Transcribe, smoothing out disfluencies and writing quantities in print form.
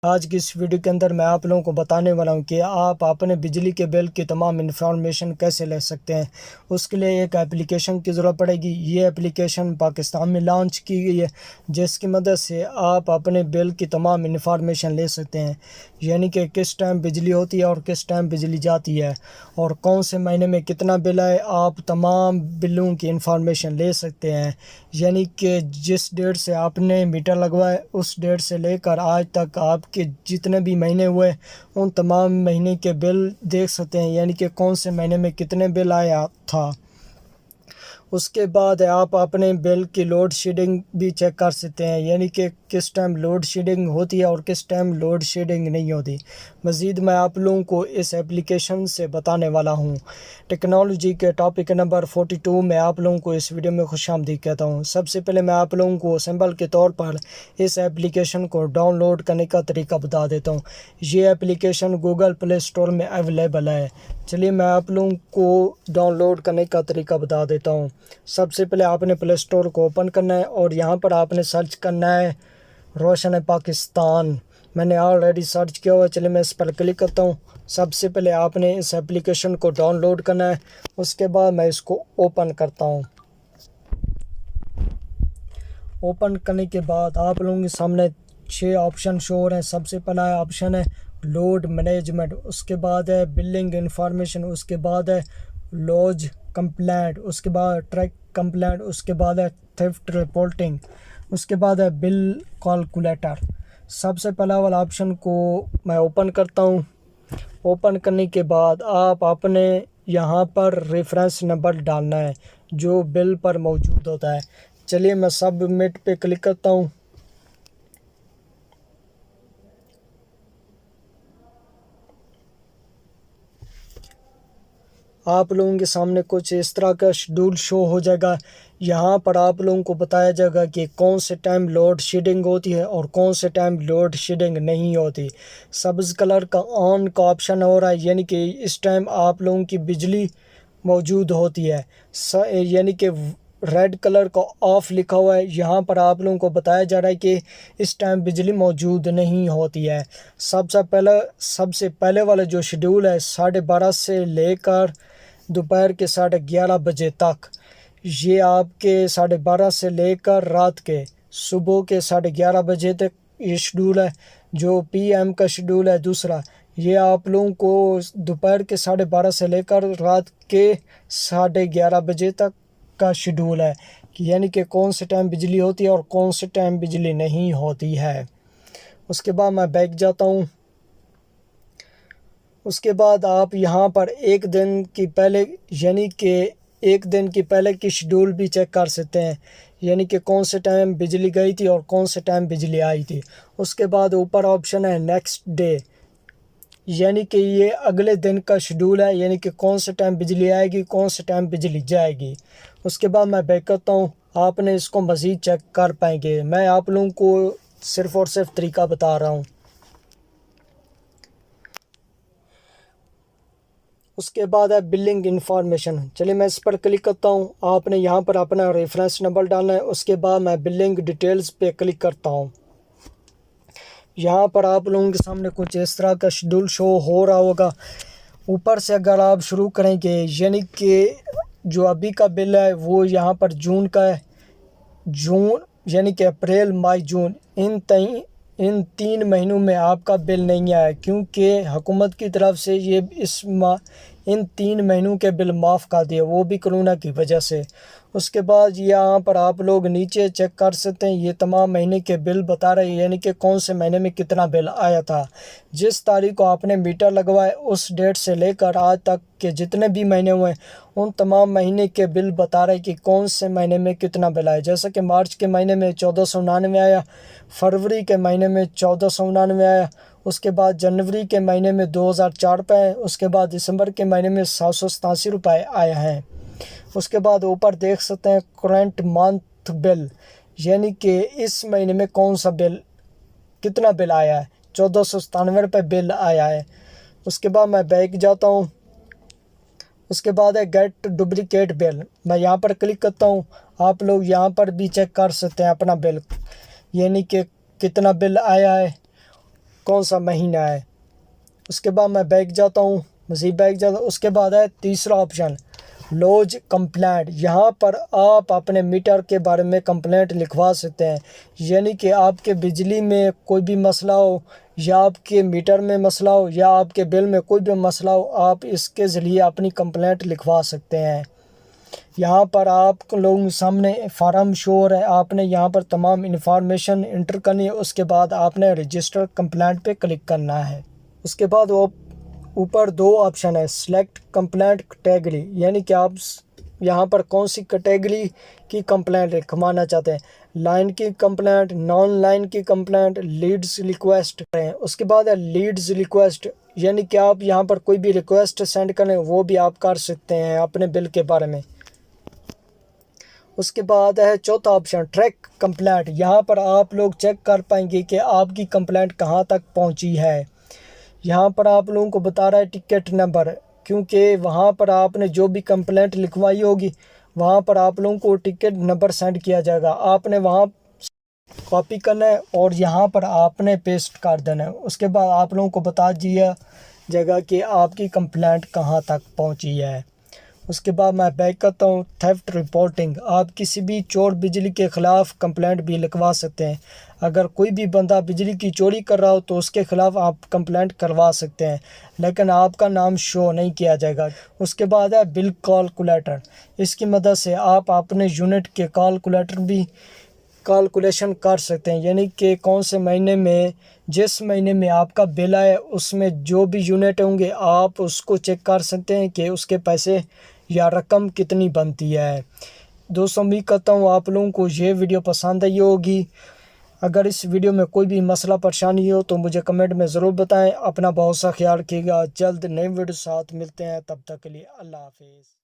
आज की इस वीडियो के अंदर मैं आप लोगों को बताने वाला हूं कि आप अपने बिजली के बिल की तमाम इन्फॉर्मेशन कैसे ले सकते हैं। उसके लिए एक एप्लीकेशन की ज़रूरत पड़ेगी। ये एप्लीकेशन पाकिस्तान में लॉन्च की गई है, जिसकी मदद से आप अपने बिल की तमाम इन्फॉर्मेशन ले सकते हैं। यानी कि किस टाइम बिजली होती है और किस टाइम बिजली जाती है और कौन से महीने में कितना बिल आए, आप तमाम बिलों की इन्फॉर्मेशन ले सकते हैं। यानी कि जिस डेट से आपने मीटर लगवाए उस डेट से लेकर आज तक आपके जितने भी महीने हुए उन तमाम महीने के बिल देख सकते हैं। यानी कि कौन से महीने में कितने बिल आया था। उसके बाद आप अपने बिल की लोड शेडिंग भी चेक कर सकते हैं, यानी कि किस टाइम लोड शेडिंग होती है और किस टाइम लोड शेडिंग नहीं होती। मज़ीद मैं आप लोगों को इस एप्लीकेशन से बताने वाला हूं। टेक्नोलॉजी के टॉपिक नंबर 42 में आप लोगों को इस वीडियो में खुशामदीद कहता हूं। सबसे पहले मैं आप लोगों को सिंबल के तौर पर इस एप्लीकेशन को डाउनलोड करने का तरीका बता देता हूँ। ये एप्लीकेशन गूगल प्ले स्टोर में अवेलेबल है। चलिए मैं आप लोगों को डाउनलोड करने का तरीका बता देता हूँ। सबसे पहले आपने प्ले स्टोर को ओपन करना है और यहाँ पर आपने सर्च करना है रोशन है पाकिस्तान। मैंने ऑलरेडी सर्च किया हुआ है। चलिए मैं इस पर क्लिक करता हूँ। सबसे पहले आपने इस एप्लीकेशन को डाउनलोड करना है, उसके बाद मैं इसको ओपन करता हूँ। ओपन करने के बाद आप लोगों के सामने 6 ऑप्शन शो हो रहे हैं। सबसे पहला ऑप्शन है लोड मैनेजमेंट, उसके बाद है बिलिंग इंफॉर्मेशन, उसके बाद है लॉज कंप्लेंट, उसके बाद ट्रैक कंप्लेंट, उसके बाद है थेफ्ट रिपोर्टिंग, उसके बाद है बिल कैलकुलेटर। सबसे पहला वाला ऑप्शन को मैं ओपन करता हूँ। ओपन करने के बाद आप अपने यहाँ पर रेफरेंस नंबर डालना है जो बिल पर मौजूद होता है। चलिए मैं सबमिट पे क्लिक करता हूँ। आप लोगों के सामने कुछ इस तरह का शेड्यूल शो हो जाएगा। यहाँ पर आप लोगों को बताया जाएगा कि कौन से टाइम लोड शेडिंग होती है और कौन से टाइम लोड शेडिंग नहीं होती। सब्ज़ कलर का ऑन का ऑप्शन हो रहा है, यानी कि इस टाइम आप लोगों की बिजली मौजूद होती है। यानी कि रेड कलर का ऑफ लिखा हुआ है। यहाँ पर आप लोगों को बताया जा रहा है कि इस टाइम बिजली मौजूद नहीं होती है। सबसे पहले वाला जो शेड्यूल है 12:30 से लेकर दोपहर के 11:30 बजे तक, ये आपके 12:30 से लेकर रात के सुबह के 11:30 बजे तक ये शेड्यूल है। जो पीएम का शेड्यूल है दूसरा, ये आप लोगों को दोपहर के 12:30 से लेकर रात के 11:30 बजे तक का शेड्यूल है कि यानी कि कौन से टाइम बिजली होती है और कौन से टाइम बिजली नहीं होती है। उसके बाद मैं बैक जाता हूँ। उसके बाद आप यहाँ पर एक दिन की पहले यानी कि एक दिन की पहले की शेड्यूल भी चेक कर सकते हैं, यानी कि कौन से टाइम बिजली गई थी और कौन से टाइम बिजली आई थी। उसके बाद ऊपर ऑप्शन है नेक्स्ट डे, यानी कि ये अगले दिन का शेड्यूल है, यानी कि कौन से टाइम बिजली आएगी कौन से टाइम बिजली जाएगी। उसके बाद मैं बैक करता हूँ। आपने इसको मज़ीद चेक कर पाएंगे। मैं आप लोगों को सिर्फ़ और सिर्फ तरीका बता रहा हूँ। उसके बाद है बिलिंग इंफॉर्मेशन। चलिए मैं इस पर क्लिक करता हूँ। आपने यहाँ पर अपना रेफरेंस नंबर डालना है। उसके बाद मैं बिलिंग डिटेल्स पे क्लिक करता हूँ। यहाँ पर आप लोगों के सामने कुछ इस तरह का शेड्यूल शो हो रहा होगा। ऊपर से अगर आप शुरू करेंगे, यानी कि जो अभी का बिल है वो यहाँ पर जून का है। जून यानी कि अप्रैल मई जून इन 3 महीनों में आपका बिल नहीं आया, क्योंकि हुकूमत की तरफ से ये इन 3 महीनों के बिल माफ़ कर दिए, वो भी कोरोना की वजह से। उसके बाद यहाँ पर आप लोग नीचे चेक कर सकते हैं, ये तमाम महीने के बिल बता रहे हैं, यानी कि कौन से महीने में कितना बिल आया था। जिस तारीख को आपने मीटर लगवाए उस डेट से लेकर आज तक के जितने भी महीने हुए उन तमाम महीने के बिल बता रहे हैं कि कौन से महीने में कितना बिल आया। जैसे कि मार्च के महीने में 1499 आया, फरवरी के महीने में 1499 आया, उसके बाद जनवरी के महीने में 2004 रुपये, उसके बाद दिसंबर के महीने में 787 रुपये आया है। उसके बाद ऊपर देख सकते हैं करंट मंथ बिल, यानी कि इस महीने में कौन सा बिल कितना बिल आया है, 1497 रुपये बिल आया है। उसके बाद मैं बैक जाता हूँ। उसके बाद है गेट डुप्लीकेट बिल, मैं यहाँ पर क्लिक करता हूँ। आप लोग यहाँ पर भी चेक कर सकते हैं अपना बिल, यानी कि कितना बिल आया है। कौन सा महीना है। उसके बाद मैं बैक जाता हूँ, मज़ीद बैक जाता हूँ। उसके बाद है तीसरा ऑप्शन लॉज कंप्लेंट। यहाँ पर आप अपने मीटर के बारे में कंप्लेंट लिखवा सकते हैं, यानी कि आपके बिजली में कोई भी मसला हो या आपके मीटर में मसला हो या आपके बिल में कोई भी मसला हो, आप इसके ज़रिए अपनी कंप्लेंट लिखवा सकते हैं। यहाँ पर आप लोगों के सामने फार्म शो हो रहा है, आपने यहाँ पर तमाम इंफॉर्मेशन इंटर करनी है। उसके बाद आपने रजिस्टर कंप्लेंट पे क्लिक करना है। उसके बाद वो ऊपर दो ऑप्शन है, सिलेक्ट कंप्लेंट कैटेगरी, यानी कि आप यहाँ पर कौन सी कैटेगरी की कंप्लेंट लिखवाना चाहते हैं, लाइन की कंप्लेंट, नॉन लाइन की कंप्लेंट, लीड्स रिक्वेस्ट है। उसके बाद है लीड्स रिक्वेस्ट, यानी कि आप यहाँ पर कोई भी रिक्वेस्ट सेंड करें वो भी आप कर सकते हैं अपने बिल के बारे में। उसके बाद है चौथा ऑप्शन ट्रैक कंप्लेंट। यहाँ पर आप लोग चेक कर पाएंगे कि आपकी कंप्लेंट कहाँ तक पहुँची है। यहाँ पर आप लोगों को बता रहा है टिकट नंबर, क्योंकि वहाँ पर आपने जो भी कंप्लेंट लिखवाई होगी वहाँ पर आप लोगों को टिकट नंबर सेंड किया जाएगा। आपने वहाँ कॉपी करना है और यहाँ पर आपने पेस्ट कर देना है। उसके बाद आप लोगों को बता दिया जाएगा कि आपकी कंप्लेंट कहाँ तक पहुँची है। उसके बाद मैं बैक करता हूँ थेफ्ट रिपोर्टिंग। आप किसी भी चोर बिजली के ख़िलाफ़ कंप्लेंट भी लिखवा सकते हैं। अगर कोई भी बंदा बिजली की चोरी कर रहा हो तो उसके ख़िलाफ़ आप कंप्लेंट करवा सकते हैं, लेकिन आपका नाम शो नहीं किया जाएगा। उसके बाद है बिल कैलकुलेटर। इसकी मदद से आप अपने यूनिट के कैलकुलेटर भी कैलकुलेशन कर सकते हैं, यानी कि कौन से महीने में, जिस महीने में आपका बिल आए उसमें जो भी यूनिट होंगे आप उसको चेक कर सकते हैं कि उसके पैसे या रकम कितनी बनती है। दोस्तों, उम्मीद करता हूँ आप लोगों को ये वीडियो पसंद आई होगी। अगर इस वीडियो में कोई भी मसला परेशानी हो तो मुझे कमेंट में ज़रूर बताएं। अपना बहुत सा ख्याल रखिएगा। जल्द नए वीडियो साथ मिलते हैं, तब तक के लिए अल्लाह हाफिज़।